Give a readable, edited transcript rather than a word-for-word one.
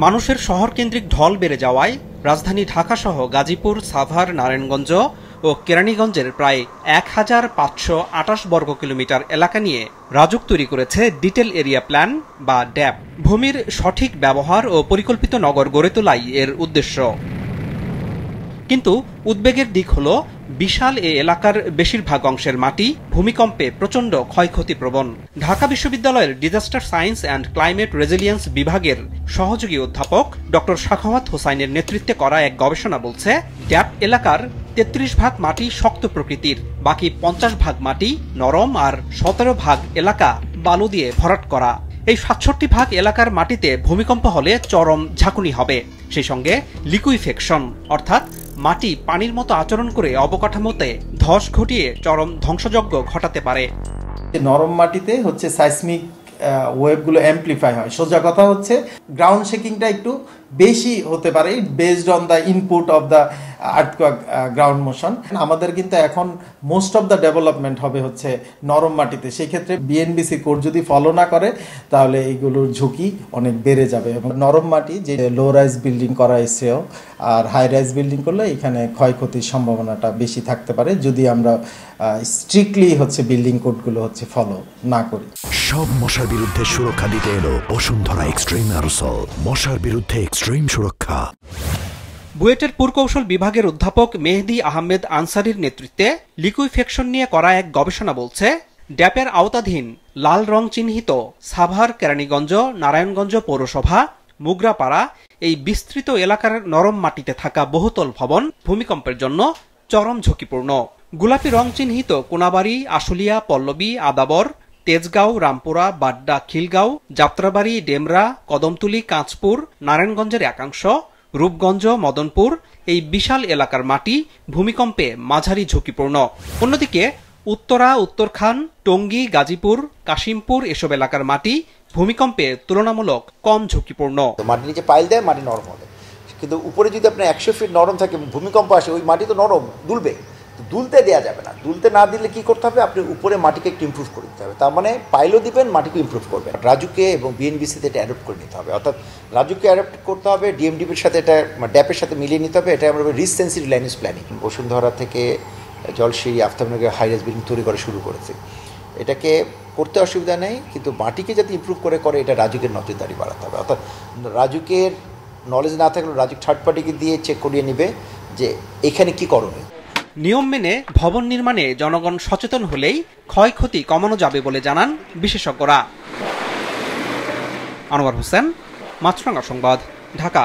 মানুষের শহর কেন্দ্রিক ঢল বেড়ে যাওয়ায় রাজধানী ঢাকাসহ গাজীপুর, সাভার, নারায়ণগঞ্জ ও কেরানীগঞ্জের প্রায় ১,৫২৮ বর্গ কিলোমিটার এলাকা নিয়ে রাজুক তৈরি করেছে ডিটেল এরিয়া প্ল্যান বা ড্যাপ। ভূমির সঠিক ব্যবহার ও পরিকল্পিত নগর গড়ে তোলাই এর উদ্দেশ্য। কিন্তু উদ্বেগের দিক হলো বিশাল এ এলাকার বেশিরভাগ অংশের মাটি ভূমিকম্পে প্রচণ্ড ক্ষয়ক্ষতিপ্রবণ। ঢাকা বিশ্ববিদ্যালয়ের disaster science and climate resilience বিভাগের সহযোগী অধ্যাপক ডক্টর সাখাওয়াত হোসাইনের নেতৃত্বে করা এক গবেষণা বলছে, ড্যাপ এলাকার ৩৩ ভাগ মাটি শক্ত প্রকৃতির, বাকি ৫০ ভাগ মাটি নরম আর ১৭ ভাগ এলাকা বালু দিয়ে ভরাট করা। এই ৬৭ ভাগ এলাকার মাটিতে ভূমিকম্প হলে চরম ঝাঁকুনি হবে, সেই সঙ্গে লিকুইফেকশন অর্থাৎ মাটি পানির মতো আচরণ করে অবকাঠামোতে ধস ঘটিয়ে চরম ধ্বংসযজ্ঞ ঘটাতে পারে। নরম মাটিতে হচ্ছে সাইসমিক ওয়েভগুলো অ্যাম্পলিফাই হয়। সোজা কথা হচ্ছে গ্রাউন্ড শেকিংটা একটু বেশি হতে পারে based on the input of the earthquake ground motion. আমাদের কিন্তু এখন মোস্ট অফ দ্য ডেভেলপমেন্ট হবে হচ্ছে নরম মাটিতে। সেই ক্ষেত্রে বিএনবিসি কোড যদি ফলো না করে তাহলে এইগুলোর ঝুঁকি অনেক বেড়ে যাবে। এবং নরম মাটি যে লো রাইজ বিল্ডিং করা এসেও আর হাই রাইজ বিল্ডিং করলে এখানে ক্ষয়ক্ষতির সম্ভাবনাটা বেশি থাকতে পারে যদি আমরা স্ট্রিক্টলি হচ্ছে বিল্ডিং কোডগুলো হচ্ছে ফলো না করি। সব মশার বিরুদ্ধে সুরক্ষা দিতে এলো বসুন্ধরা এক্সট্রিম অ্যারোসল, মশার বিরুদ্ধে এক্সট্রিম সুরক্ষা। বুয়েটের পুরকৌশল বিভাগের অধ্যাপক মেহেদী আহমেদ আনসারীর নেতৃত্বে লিকুইফেকশন নিয়ে করা এক গবেষণা বলছে, ড্যাপের আওতাধীন লাল রং চিহ্নিত সাভার, কেরানীগঞ্জ, নারায়ণগঞ্জ পৌরসভা, মুগরাপাড়া এই বিস্তৃত এলাকার নরম মাটিতে থাকা বহুতল ভবন ভূমিকম্পের জন্য চরম ঝুঁকিপূর্ণ। গোলাপি রং চিহ্নিত কোনাবাড়ি, আশুলিয়া, পল্লবী, আদাবর, তেজগাঁও, রামপুরা, বাড্ডা, খিলগাঁও, যাত্রাবাড়ি, ডেমরা, কদমতলী, কাঁচপুর, নারায়ণগঞ্জের একাংশ, রূপগঞ্জ, মদনপুর এই বিশাল এলাকার মাটি ভূমিকম্পে মাঝারি ঝুঁকিপূর্ণ। অন্যদিকে উত্তরা, উত্তরখান, টঙ্গী, গাজীপুর, কাশিমপুর এসব এলাকার মাটি ভূমিকম্পে তুলনামূলক কম ঝুঁকিপূর্ণ। মাটির নিচে পাইল দেয়, মাটি নরম হবে, কিন্তু উপরে যদি আপনার ১০০ ফিট নরম থাকে, ভূমিকম্প আসে, ওই মাটি তো নরম, দুলবে, দুলতে দেওয়া যাবে না। দুলতে না দিলে কি করতে হবে, আপনি উপরে মাটিকে একটু ইমপ্রুভ করে দিতে হবে। তার মানে পাইলও দিবেন, মাটিকে ইমপ্রুভ করবেন। রাজুকে এবং বিএনবিসিতে এটা অ্যাডপ্ট করে নিতে হবে, অর্থাৎ রাজুকে অ্যাডপ্ট করতে হবে, ডিএমডিপির সাথে এটা ড্যাপের সাথে মিলিয়ে নিতে হবে। এটা আমরা risk sensitive land use planning. Bashundhara থেকে Jolshiri, Aftabnagar high rise building তৈরি করা শুরু করেছে। এটাকে করতে অসুবিধা নেই, কিন্তু মাটিকে যাতে ইমপ্রুভ করে এটা রাজুকের নজরদারি বাড়াতে হবে। অর্থাৎ রাজুকের নলেজ না থাকলেও রাজুক থার্ড পার্টিকে দিয়ে চেক করিয়ে নেবে যে এখানে কি করণীয়। নিয়ম মেনে ভবন নির্মাণে জনগণ সচেতন হলেই ক্ষয়ক্ষতি কমানো যাবে বলে জানান বিশেষজ্ঞরা। আনোয়ার হোসেন, মাছরাঙা সংবাদ, ঢাকা।